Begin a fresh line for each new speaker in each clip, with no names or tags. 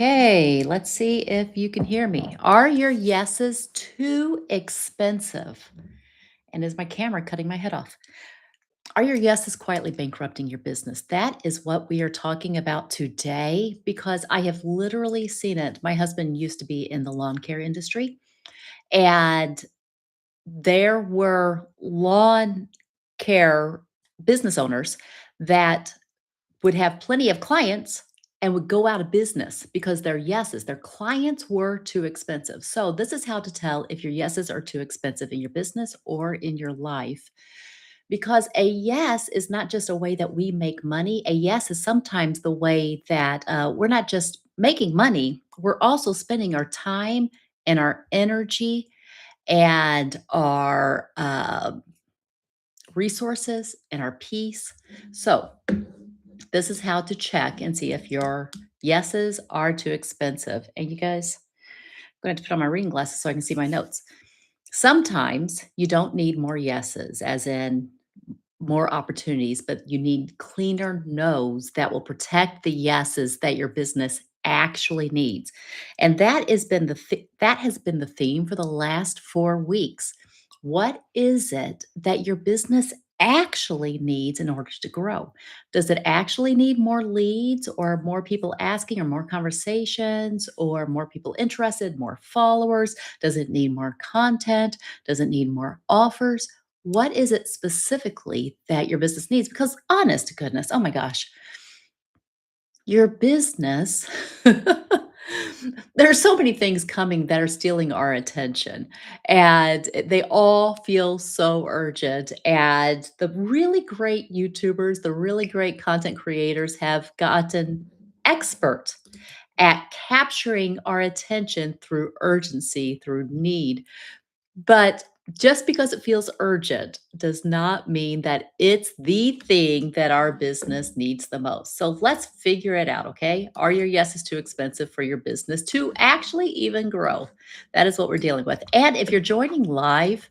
Okay, let's see if you can hear me. Are your yeses too expensive? And is my camera cutting my head off? Are your yeses quietly bankrupting your business? That is what we are talking about today because I have literally seen it. My husband used to be in the lawn care industry, and there were lawn care business owners that would have plenty of clients and would go out of business because their yeses, their clients were too expensive. So, this is how to tell if your yeses are too expensive in your business or in your life. Because a yes is not just a way that we make money. A yes is sometimes the way that we're not just making money, we're also spending our time and our energy and our resources and our peace. So, this is how to check and see if your yeses are too expensive. And you guys, I'm going to have to put on my reading glasses so I can see my notes. Sometimes you don't need more yeses, as in more opportunities, but you need cleaner no's that will protect the yeses that your business actually needs. And that has been the theme for the last 4 weeks. What is it that your business actually needs in order to grow? Does it actually need more leads or more people asking or more conversations or more people interested, more followers? Does it need more content? Does it need more offers? What is it specifically that your business needs? Because honest to goodness, oh my gosh, your business, there are so many things coming that are stealing our attention, and they all feel so urgent. And the really great YouTubers, the really great content creators have gotten expert at capturing our attention through urgency, through need. But just because it feels urgent does not mean that it's the thing that our business needs the most. So let's figure it out, okay? Are your yeses too expensive for your business to actually even grow? That is what we're dealing with. And if you're joining live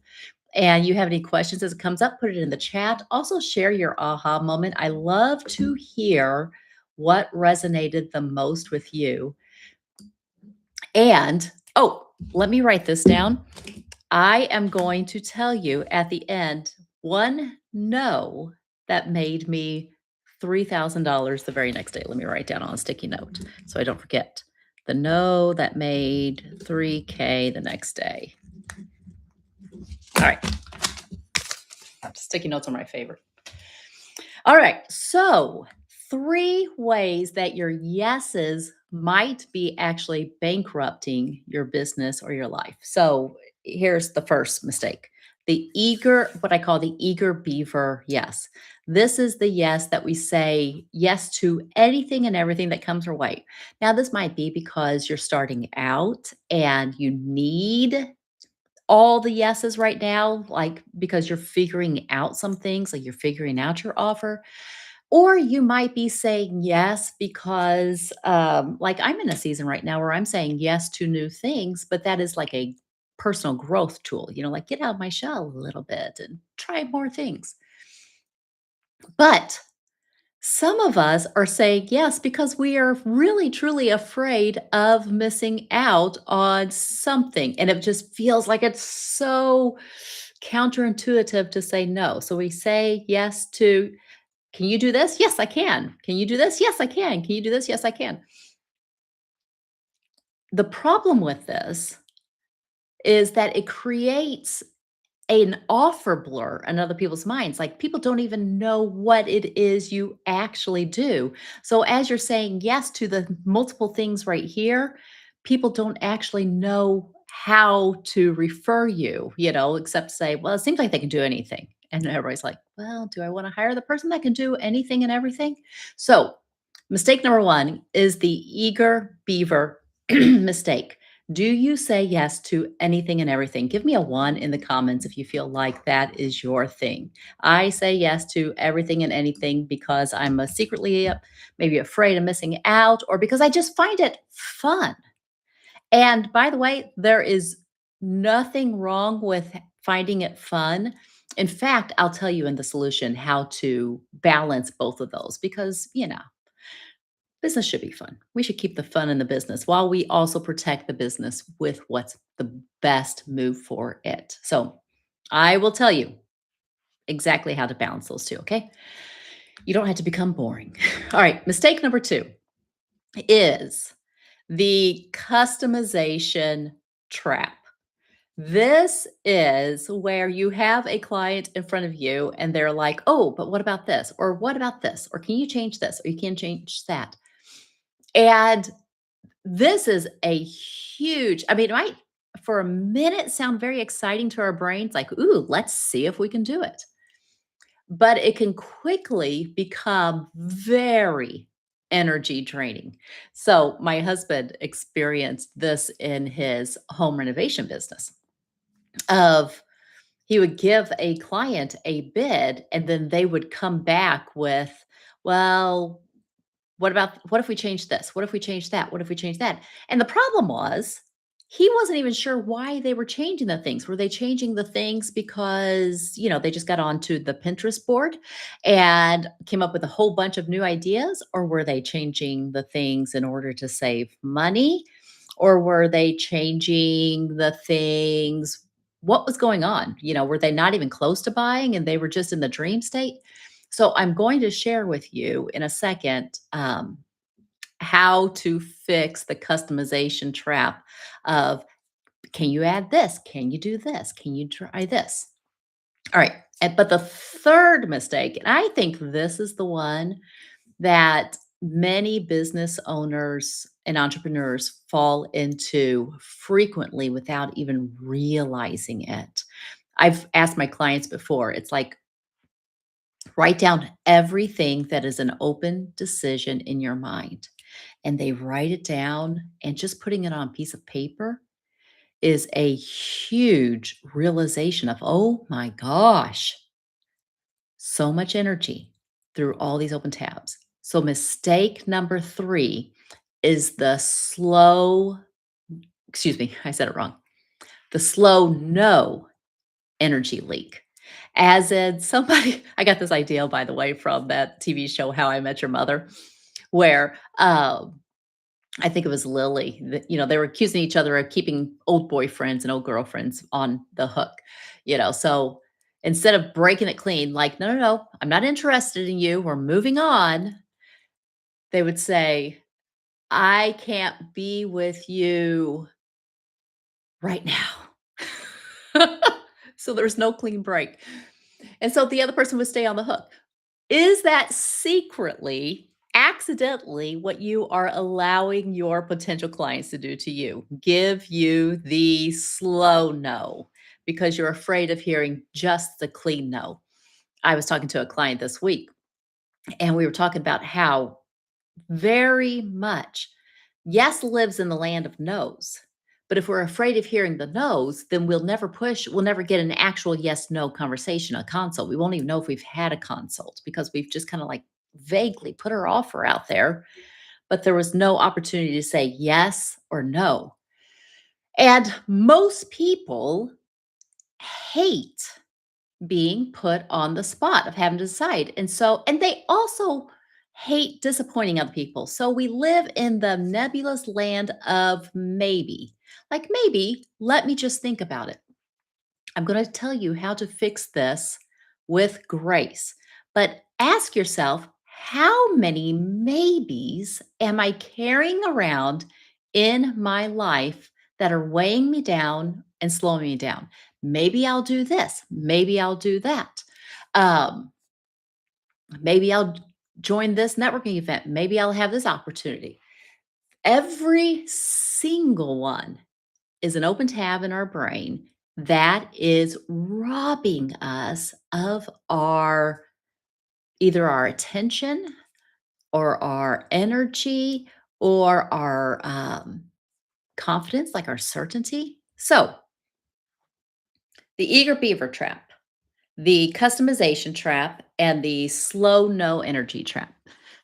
and you have any questions as it comes up, put it in the chat. Also, share your aha moment. I love to hear what resonated the most with you. And oh, let me write this down. I am going to tell you at the end one no that made me $3,000 the very next day. Let me write down on a sticky note so I don't forget. The no that made 3K the next day. All right. Sticky notes are my favorite. All right. So, 3 ways that your yeses might be actually bankrupting your business or your life. So, here's the first mistake. What I call the eager beaver yes. This is the yes that we say yes to anything and everything that comes our way. Now, this might be because you're starting out and you need all the yeses right now, like because you're figuring out some things, like you're figuring out your offer. Or you might be saying yes because, like I'm in a season right now where I'm saying yes to new things, but that is like a personal growth tool, like get out of my shell a little bit and try more things. But some of us are saying yes because we are really truly afraid of missing out on something. And it just feels like it's so counterintuitive to say no. So we say yes to, can you do this? Yes, I can. Can you do this? Yes, I can. Can you do this? Yes, I can. The problem with this is that it creates an offer blur in other people's minds. Like people don't even know what it is you actually do. So as you're saying yes to the multiple things right here, people don't actually know how to refer you, except say, well, it seems like they can do anything. And everybody's like, well, do I want to hire the person that can do anything and everything? So mistake number one is the eager beaver mistake. Do you say yes to anything and everything? Give me a one in the comments if you feel like that is your thing. I say yes to everything and anything because I'm secretly maybe afraid of missing out or because I just find it fun. And by the way, there is nothing wrong with finding it fun. In fact, I'll tell you in the solution how to balance both of those because, Business should be fun. We should keep the fun in the business while we also protect the business with what's the best move for it. So I will tell you exactly how to balance those two. Okay. You don't have to become boring. All right. Mistake number two is the customization trap. This is where you have a client in front of you and they're like, oh, but what about this? Or what about this? Or can you change this? Or you can change that. And this is a huge, I mean, it might for a minute sound very exciting to our brains, like, ooh, let's see if we can do it. But it can quickly become very energy draining. So, my husband experienced this in his home renovation business of he would give a client a bid and then they would come back with, well, what if we change this? What if we change that? What if we change that? And the problem was he wasn't even sure why they were changing the things. Were they changing the things because, they just got onto the Pinterest board and came up with a whole bunch of new ideas? Or were they changing the things in order to save money? Or were they changing the things? What was going on? Were they not even close to buying and they were just in the dream state? So I'm going to share with you in a second how to fix the customization trap of can you add this? Can you do this? Can you try this? All right. But the third mistake, and I think this is the one that many business owners and entrepreneurs fall into frequently without even realizing it. I've asked my clients before, it's like, write down everything that is an open decision in your mind. And they write it down, and just putting it on a piece of paper is a huge realization of, oh my gosh, so much energy through all these open tabs. So, mistake number three is the slow, excuse me, I said it wrong. The slow no energy leak. As in somebody, I got this idea, by the way, from that TV show, How I Met Your Mother, where I think it was Lily, they were accusing each other of keeping old boyfriends and old girlfriends on the hook, So instead of breaking it clean, like, no, no, no, I'm not interested in you. We're moving on. They would say, I can't be with you right now. So there's no clean break. And so the other person would stay on the hook. Is that secretly, accidentally what you are allowing your potential clients to do to you? Give you the slow no because you're afraid of hearing just the clean no. I was talking to a client this week and we were talking about how very much yes lives in the land of no's. But if we're afraid of hearing the no's, then we'll never get an actual yes no conversation, a consult. We won't even know if we've had a consult because we've just kind of like vaguely put our offer out there, but there was no opportunity to say yes or no. And most people hate being put on the spot of having to decide. And they also hate disappointing other people. So we live in the nebulous land of maybe. Like, maybe, let me just think about it. I'm going to tell you how to fix this with grace. But ask yourself, how many maybes am I carrying around in my life that are weighing me down and slowing me down? Maybe I'll do this. Maybe I'll do that. Um, maybe I'll join this networking event. Maybe I'll have this opportunity. Every single one is an open tab in our brain that is robbing us of our either our attention or our energy or our confidence, like our certainty. So, the eager beaver trap, the customization trap, and the slow no energy trap.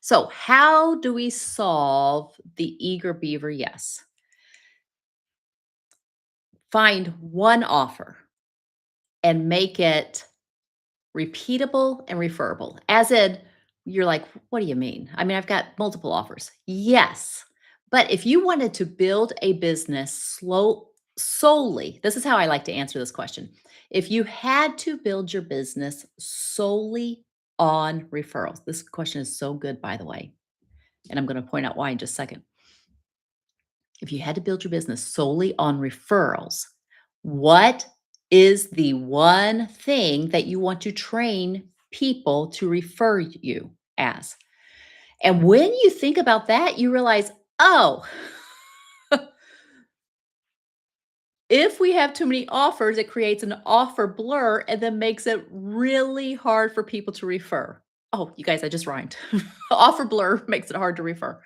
So, how do we solve the eager beaver yes? Find one offer and make it repeatable and referable. As in, You're like, "What do you mean?" I mean, I've got multiple offers. Yes. But if you wanted to build a business solely, this is how I like to answer this question. If you had to build your business solely on referrals, this question is so good, by the way, and I'm going to point out why in just a second. If you had to build your business solely on referrals, what is the one thing that you want to train people to refer you as? And when you think about that, you realize, oh, if we have too many offers, it creates an offer blur and then makes it really hard for people to refer. Oh, you guys, I just rhymed. Offer blur makes it hard to refer.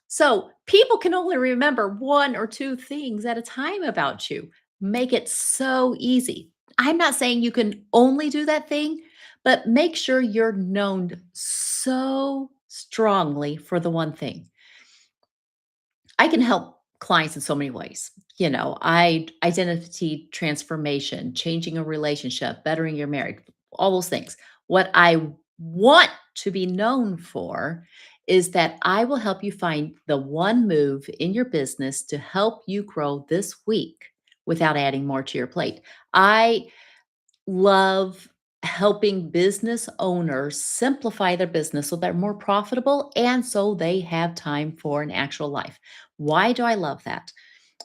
So people can only remember one or two things at a time about you. Make it so easy. I'm not saying you can only do that thing, but make sure you're known so strongly for the one thing. I can help clients in so many ways. Identity transformation, changing a relationship, bettering your marriage, all those things. What I want to be known for is that I will help you find the one move in your business to help you grow this week without adding more to your plate. I love helping business owners simplify their business so they're more profitable and so they have time for an actual life. Why do I love that?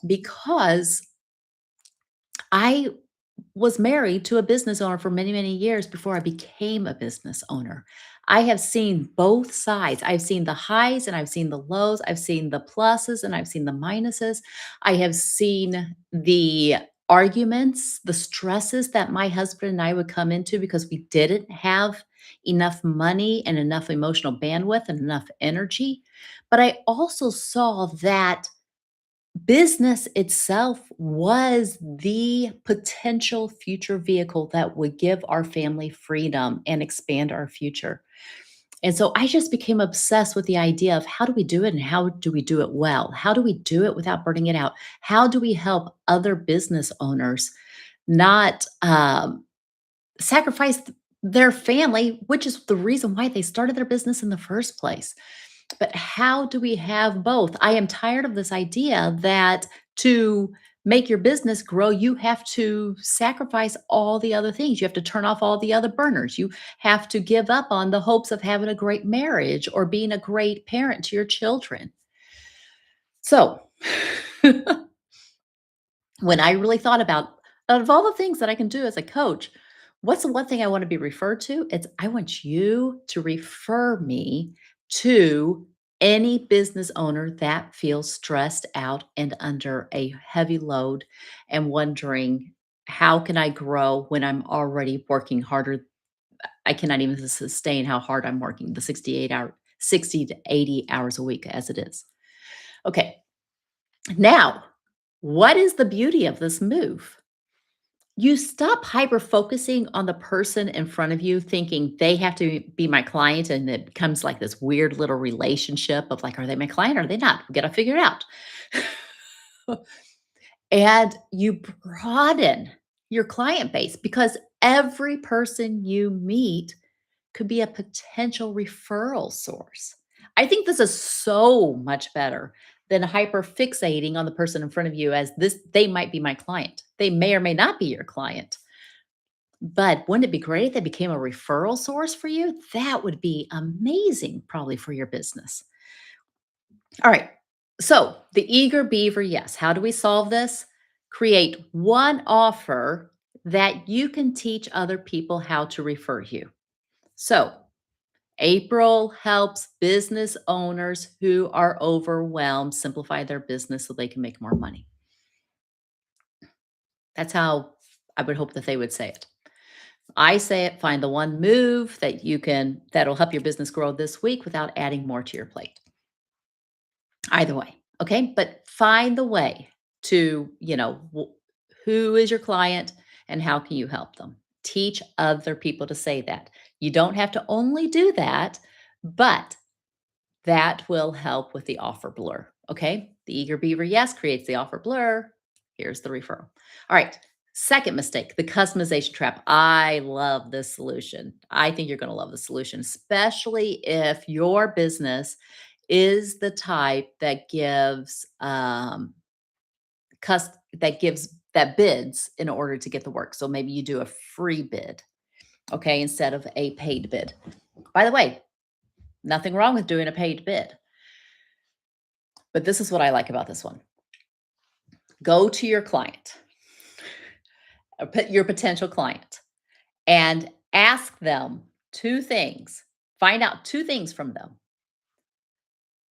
Because I was married to a business owner for many, many years before I became a business owner. I have seen both sides. I've seen the highs and I've seen the lows. I've seen the pluses and I've seen the minuses. I have seen the arguments, the stresses that my husband and I would come into because we didn't have enough money and enough emotional bandwidth and enough energy. But I also saw that business itself was the potential future vehicle that would give our family freedom and expand our future. And so I just became obsessed with the idea of how do we do it and how do we do it well? How do we do it without burning it out? How do we help other business owners not sacrifice their family, which is the reason why they started their business in the first place? But how do we have both? I am tired of this idea that to make your business grow, you have to sacrifice all the other things. You have to turn off all the other burners. You have to give up on the hopes of having a great marriage or being a great parent to your children. So, when I really thought about out of all the things that I can do as a coach, what's the one thing I want to be referred to? It's I want you to refer me to any business owner that feels stressed out and under a heavy load and wondering, how can I grow when I'm already working harder? I cannot even sustain how hard I'm working, the 60 to 80 hours a week as it is. Okay. Now, what is the beauty of this move? You stop hyper focusing on the person in front of you, thinking they have to be my client, and it becomes like this weird little relationship of like, are they my client? Or are they not? We got to figure it out. And you broaden your client base because every person you meet could be a potential referral source. I think this is so much better than hyper fixating on the person in front of you as this, they might be my client. They may or may not be your client. But wouldn't it be great if they became a referral source for you? That would be amazing, probably for your business. All right. So, the eager beaver, yes. How do we solve this? Create one offer that you can teach other people how to refer you. So, April helps business owners who are overwhelmed simplify their business so they can make more money. That's how I would hope that they would say it. I say it, find the one move that you can that'll help your business grow this week without adding more to your plate. Either way, okay? But find the way to, who is your client and how can you help them? Teach other people to say that. You don't have to only do that, but that will help with the offer blur. Okay. The eager beaver, yes, creates the offer blur. Here's the referral. All right. Second mistake, the customization trap. I love this solution. I think you're going to love the solution, especially if your business is the type that that bids in order to get the work. So maybe you do a free bid, okay, instead of a paid bid. By the way, nothing wrong with doing a paid bid, but this is what I like about this one. Go to your client, or put your potential client, and ask them two things. Find out two things from them.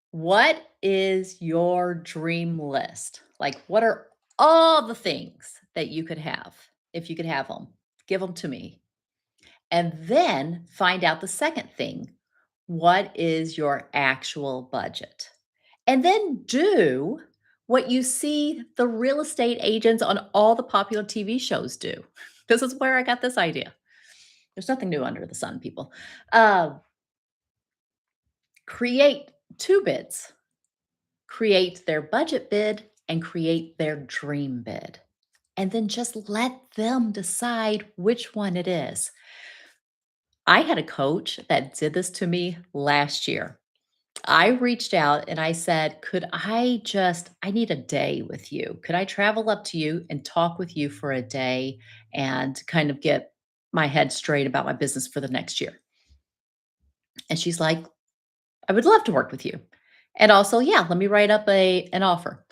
What is your dream list? Like, what are all the things that you could have if you could have them? Give them to me. And then find out the second thing. What is your actual budget? And then do what you see the real estate agents on all the popular TV shows do. This is where I got this idea. There's nothing new under the sun, people. Uh, create two bids. Create their budget bid and create their dream bid. And then just let them decide which one it is. I had a coach that did this to me last year. I reached out and I said, I need a day with you. Could I travel up to you and talk with you for a day and kind of get my head straight about my business for the next year? And she's like, I would love to work with you. And also, yeah, let me write up an offer.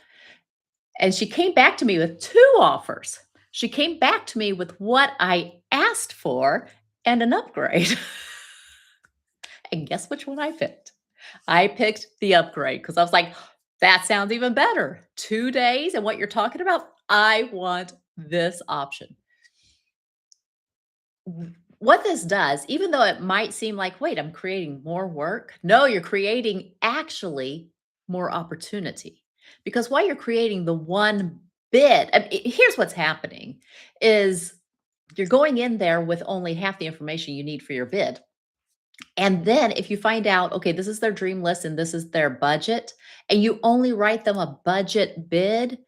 And she came back to me with two offers. She came back to me with what I asked for and an upgrade. And guess which one I picked? I picked the upgrade because I was like, that sounds even better. 2 days and what you're talking about, I want this option. What this does, even though it might seem like, wait, I'm creating more work. No, you're creating actually more opportunity. Because while you're creating the one bid, here's what's happening is you're going in there with only half the information you need for your bid. And then if you find out, okay, this is their dream list and this is their budget, and you only write them a budget bid,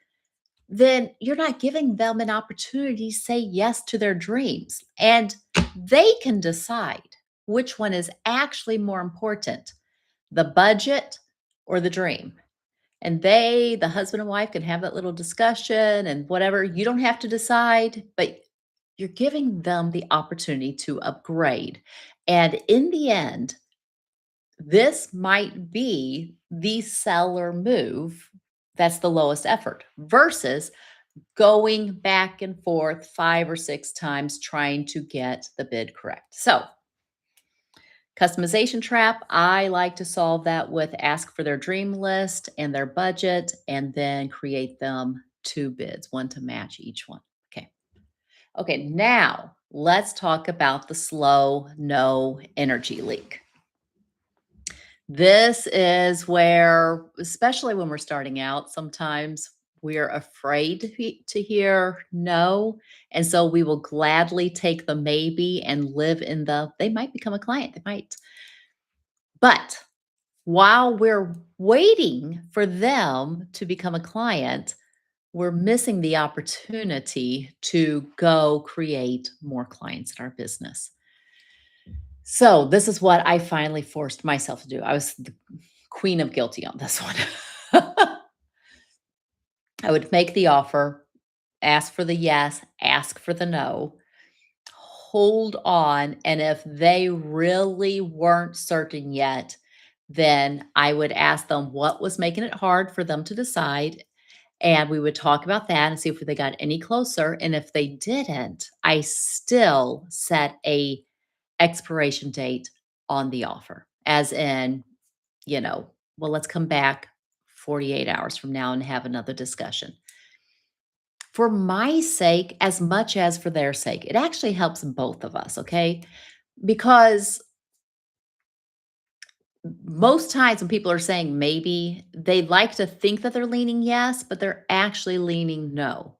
then you're not giving them an opportunity to say yes to their dreams. And they can decide which one is actually more important, the budget or the dream. And the husband and wife, can have that little discussion and whatever. You don't have to decide, but you're giving them the opportunity to upgrade. And in the end, this might be the seller move that's the lowest effort versus going back and forth 5 or 6 times trying to get the bid correct. So, customization trap, I like to solve that with ask for their dream list and their budget, and then create them two bids, one to match each one. Okay. Okay, now let's talk about the slow no energy leak. This is where, especially when we're starting out, sometimes we're afraid to hear no. And so we will gladly take the maybe and live in they might become a client. They might. But while we're waiting for them to become a client, we're missing the opportunity to go create more clients in our business. So this is what I finally forced myself to do. I was the queen of guilty on this one. I would make the offer, ask for the yes, ask for the no, hold on. And if they really weren't certain yet, then I would ask them what was making it hard for them to decide. And we would talk about that and see if they got any closer. And if they didn't, I still set a expiration date on the offer, as in, well, let's come back 48 hours from now and have another discussion. For my sake, as much as for their sake, it actually helps both of us, okay? Because most times when people are saying maybe, they like to think that they're leaning yes, but they're actually leaning no.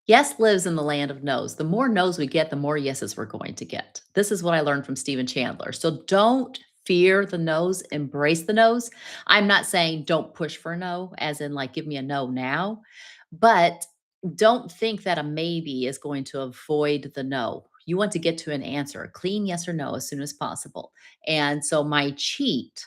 Yes lives in the land of no's. The more no's we get, the more yeses we're going to get. This is what I learned from Stephen Chandler. So don't fear the no's, embrace the no's. I'm not saying don't push for a no, as in like give me a no now, but don't think that a maybe is going to avoid the no. You want to get to an answer, a clean yes or no as soon as possible. And so my cheat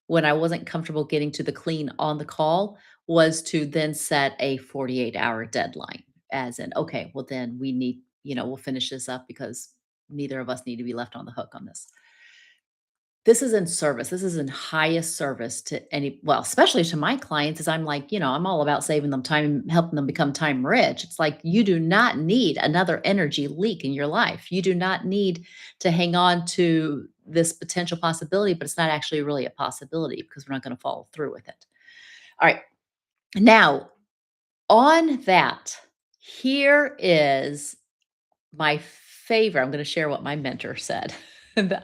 when I wasn't comfortable getting to the clean on the call was to then set a 48-hour deadline as in, okay, well then we need, we'll finish this up because neither of us need to be left on the hook on this. This is in service. This is in highest service to any well, especially to my clients, as I'm like, I'm all about saving them time and helping them become time rich. It's like you do not need another energy leak in your life. You do not need to hang on to this potential possibility, but it's not actually really a possibility because we're not going to follow through with it. All right. Now, on that, here is my favorite. I'm going to share what my mentor said.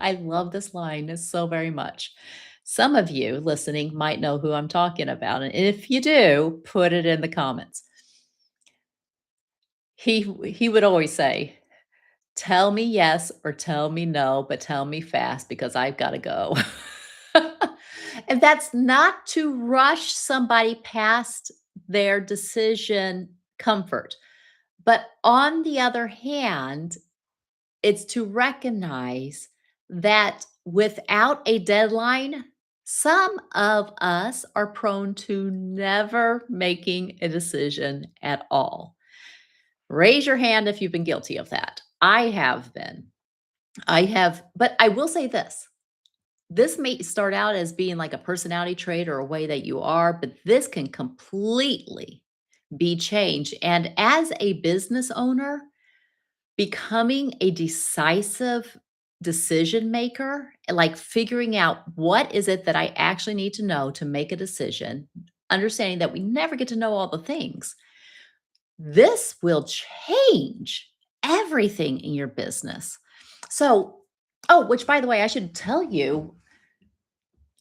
I love this line so very much. Some of you listening might know who I'm talking about. And if you do, put it in the comments. He would always say, tell me yes or tell me no, but tell me fast because I've got to go. And that's not to rush somebody past their decision comfort. But on the other hand, it's to recognize that without a deadline, some of us are prone to never making a decision at all. Raise your hand if you've been guilty of that. I have been. I have, but I will say this. This may start out as being like a personality trait or a way that you are, but this can completely be changed. And as a business owner, becoming a decisive decision maker, like figuring out what is it that I actually need to know to make a decision, understanding that we never get to know all the things. This will change everything in your business. So, oh, which by the way, I should tell you,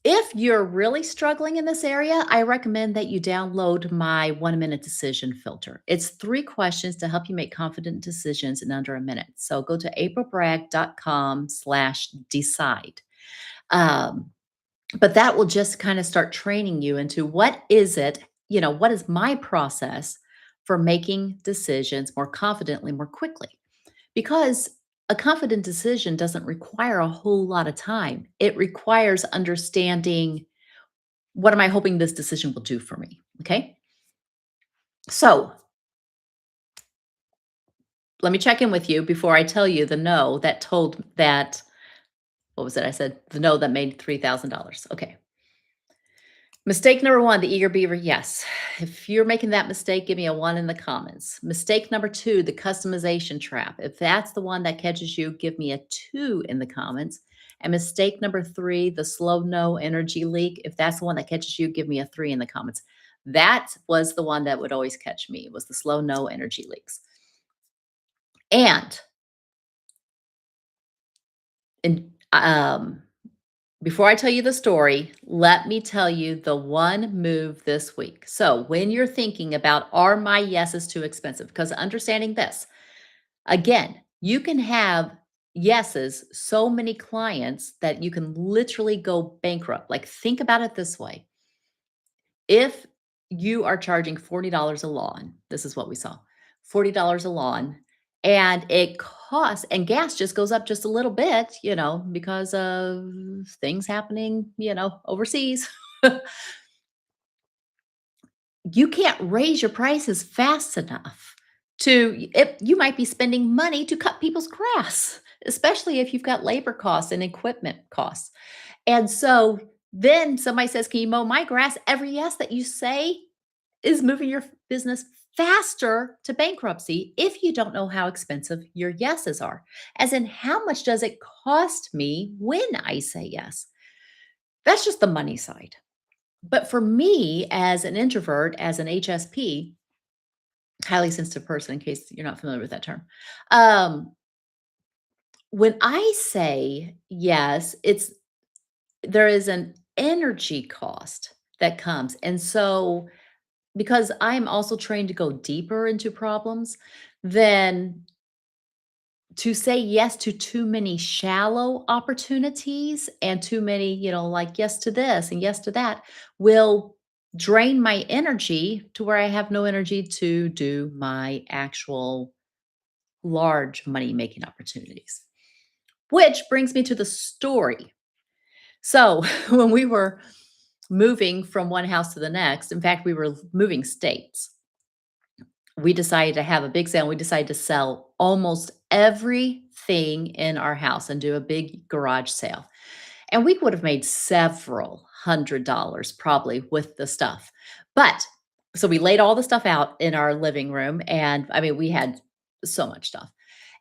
if you're really struggling in this area, I recommend that you download my 1 minute decision filter. It's 3 questions to help you make confident decisions in under a minute. So go to aprilbragg.com/decide. Um, but that will just kind of start training you into what is it, what is my process for making decisions more confidently, more quickly. Because a confident decision doesn't require a whole lot of time. It requires understanding what am I hoping this decision will do for me? Okay. So let me check in with you before I tell you the no that told that, what was it? I said the no that made $3,000. Okay. Mistake number one, the eager beaver. Yes. If you're making that mistake, give me a 1 in the comments. Mistake number two, the customization trap. If that's the one that catches you, give me a 2 in the comments. And mistake number three, the slow no energy leak. If that's the one that catches you, give me a 3 in the comments. That was the one that would always catch me, was the slow no energy leaks. And in before I tell you the story, let me tell you the one move this week. So, when you're thinking about, are my yeses too expensive? Because understanding this, again, you can have yeses, so many clients that you can literally go bankrupt. Like, think about it this way. If you are charging $40 a lawn, this is what we saw, $40 a lawn, and it costs, and gas just goes up just a little bit, because of things happening, overseas. You can't raise your prices fast enough you might be spending money to cut people's grass, especially if you've got labor costs and equipment costs. And so then somebody says, can you mow my grass? Every yes that you say is moving your business faster to bankruptcy if you don't know how expensive your yeses are. As in, how much does it cost me when I say yes? That's just the money side. But for me, as an introvert, as an HSP, highly sensitive person, in case you're not familiar with that term, when I say yes, there is an energy cost that comes. And so because I'm also trained to go deeper into problems, then to say yes to too many shallow opportunities and too many, like yes to this and yes to that will drain my energy to where I have no energy to do my actual large money making opportunities. Which brings me to the story. So, when we were moving from one house to the next, in fact, we were moving states. We decided to have a big sale. We decided to sell almost everything in our house and do a big garage sale. And we would have made several $100 probably with the stuff. But so we laid all the stuff out in our living room. And I mean, we had so much stuff.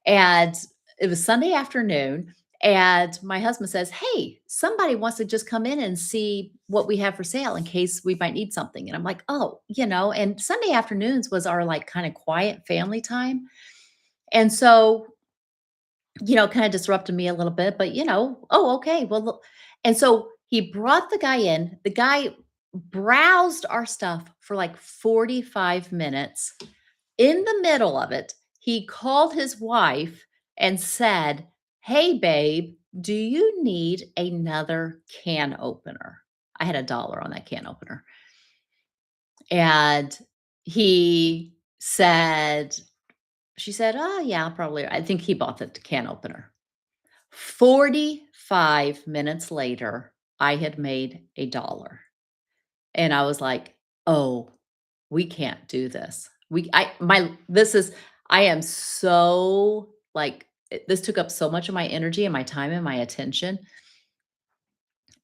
And it was Sunday afternoon. And my husband says, "Hey, somebody wants to just come in and see what we have for sale in case we might need something." And I'm like, "Oh, and Sunday afternoons was our like kind of quiet family time. And so kind of disrupted me a little bit, but oh, okay. Well, look. And so he brought the guy in. The guy browsed our stuff for like 45 minutes. In the middle of it, he called his wife and said, "Hey, babe, do you need another can opener?" I had $1 on that can opener. And he said, she said, "Oh, yeah, probably." I think he bought the can opener. 45 minutes later, I had made $1. And I was like, "Oh, we can't do this. We I my this is I am so like this took up so much of my energy and my time and my attention,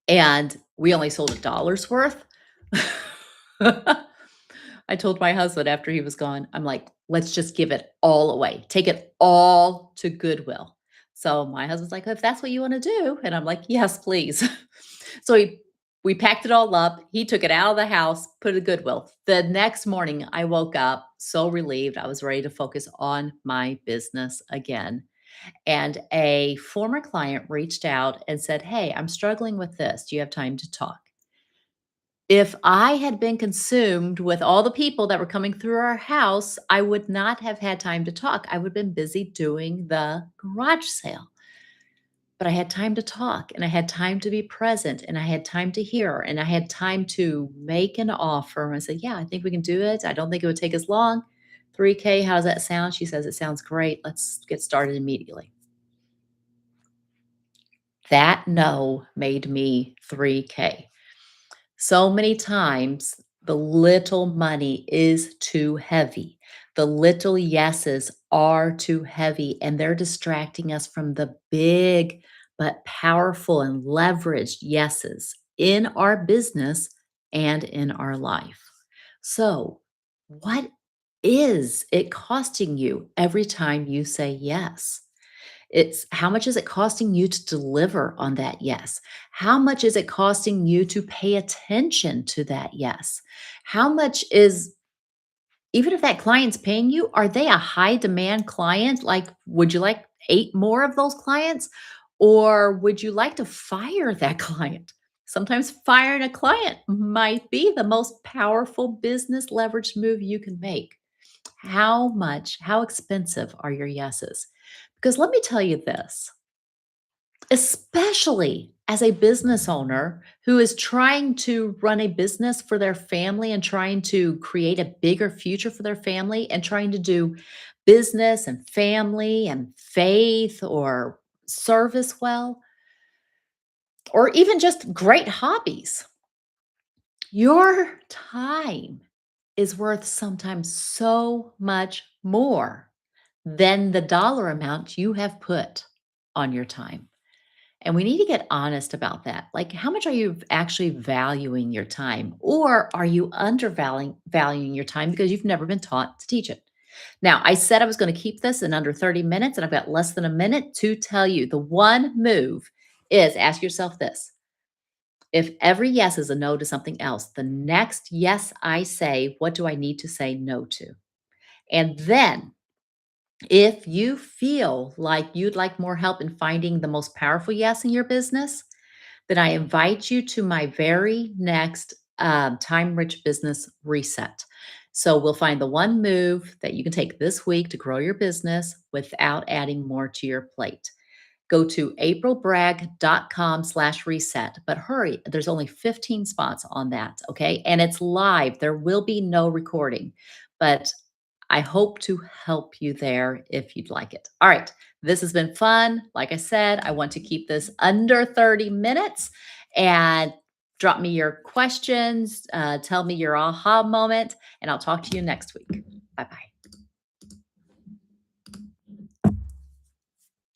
and we only sold $1 worth." I told my husband after he was gone, I'm like, "Let's just give it all away. Take it all to Goodwill." So my husband's like, "If that's what you want to do." And I'm like, "Yes, please." So we packed it all up. He took it out of the house, put it in Goodwill. The next morning, I woke up so relieved. I was ready to focus on my business again. And a former client reached out and said, "Hey, I'm struggling with this. Do you have time to talk?" If I had been consumed with all the people that were coming through our house, I would not have had time to talk. I would have been busy doing the garage sale. But I had time to talk and I had time to be present and I had time to hear and I had time to make an offer. And I said, "Yeah, I think we can do it. I don't think it would take us long. 3K, how does that sound?" She says, "It sounds great. Let's get started immediately." That no made me 3K. So many times, the little money is too heavy. The little yeses are too heavy, and they're distracting us from the big but powerful and leveraged yeses in our business and in our life. So, what is it costing you every time you say yes? It's how much is it costing you to deliver on that yes? How much is it costing you to pay attention to that yes? How much is even if that client's paying you, are they a high demand client? Like, would you like 8 more of those clients? Or would you like to fire that client? Sometimes firing a client might be the most powerful business leverage move you can make. How expensive are your yeses? Because let me tell you this, especially as a business owner who is trying to run a business for their family and trying to create a bigger future for their family and trying to do business and family and faith or service well, or even just great hobbies. Your time is worth sometimes so much more than the dollar amount you have put on your time. And we need to get honest about that. Like, how much are you actually valuing your time? Or are you undervaluing your time because you've never been taught to teach it? Now, I said I was going to keep this in under 30 minutes, and I've got less than a minute to tell you. The one move is ask yourself this: if every yes is a no to something else, the next yes I say, what do I need to say no to? And then if you feel like you'd like more help in finding the most powerful yes in your business, then I invite you to my very next Time Rich Business Reset. So we'll find the one move that you can take this week to grow your business without adding more to your plate. go to aprilbragg.com/reset. But hurry, there's only 15 spots on that. Okay. And it's live. There will be no recording, but I hope to help you there if you'd like it. All right. This has been fun. Like I said, I want to keep this under 30 minutes and drop me your questions. Tell me your aha moment, and I'll talk to you next week. Bye bye.